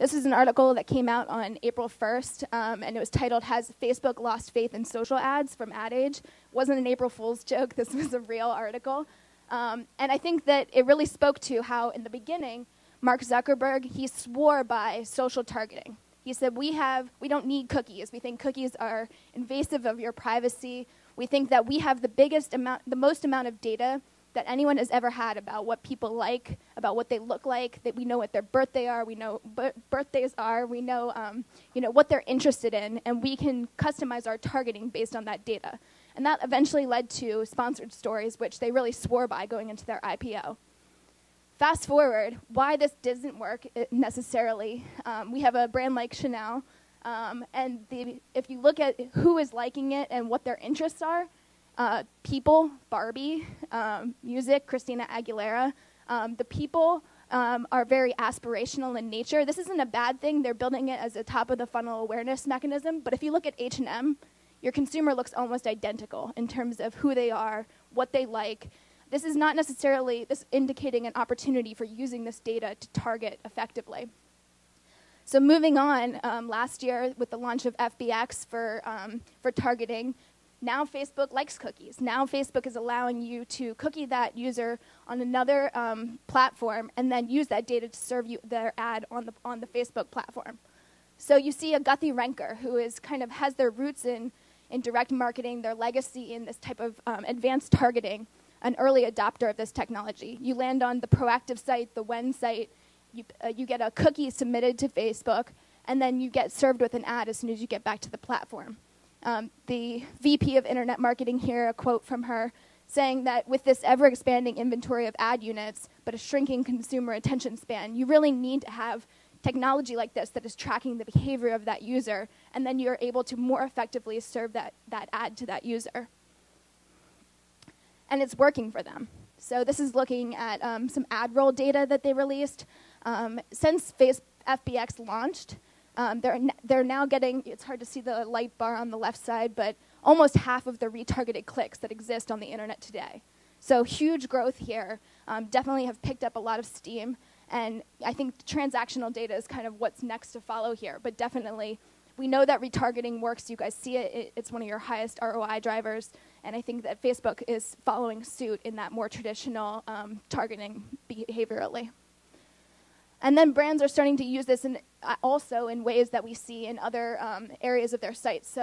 This is an article that came out on April 1st, and it was titled, "Has Facebook Lost Faith in Social Ads?" from Ad Age. It wasn't an April Fool's joke. This was a real article. And I think that it really spoke to how, in the beginning, Mark Zuckerberg, he swore by social targeting. He said, we don't need cookies. We think cookies are invasive of your privacy. We think that we have the most amount of data that anyone has ever had about what people like, about what they look like, that we know what their birthdays are, we know what they're interested in, and we can customize our targeting based on that data. And that eventually led to sponsored stories, which they really swore by going into their IPO. Fast forward, why this doesn't work necessarily, we have a brand like Chanel, and if you look at who is liking it and what their interests are, people, Barbie, music, Christina Aguilera, the people are very aspirational in nature. This isn't a bad thing. They're building it as a top-of-the-funnel awareness mechanism, but if you look at H&M, your consumer looks almost identical in terms of who they are, what they like. This is not necessarily indicating an opportunity for using this data to target effectively. So moving on, last year with the launch of FBX for targeting, now Facebook likes cookies. Now Facebook is allowing you to cookie that user on another platform and then use that data to serve you their ad on the Facebook platform. So you see a Guthy Renker who has their roots in direct marketing, their legacy in this type of advanced targeting, an early adopter of this technology. You land on the proactive site, the When site, you get a cookie submitted to Facebook, and then you get served with an ad as soon as you get back to the platform. The VP of Internet Marketing here, a quote from her, saying that with this ever-expanding inventory of ad units, but a shrinking consumer attention span, you really need to have technology like this that is tracking the behavior of that user, and then you're able to more effectively serve that ad to that user. And it's working for them. So this is looking at some ad roll data that they released. Since FBX launched, they're now getting, it's hard to see the light bar on the left side, but almost half of the retargeted clicks that exist on the internet today. So huge growth here, definitely have picked up a lot of steam, and I think transactional data is kind of what's next to follow here, but definitely we know that retargeting works. You guys see it. It's one of your highest ROI drivers, and I think that Facebook is following suit in that more traditional targeting behaviorally. And then brands are starting to use this also in ways that we see in other areas of their sites. So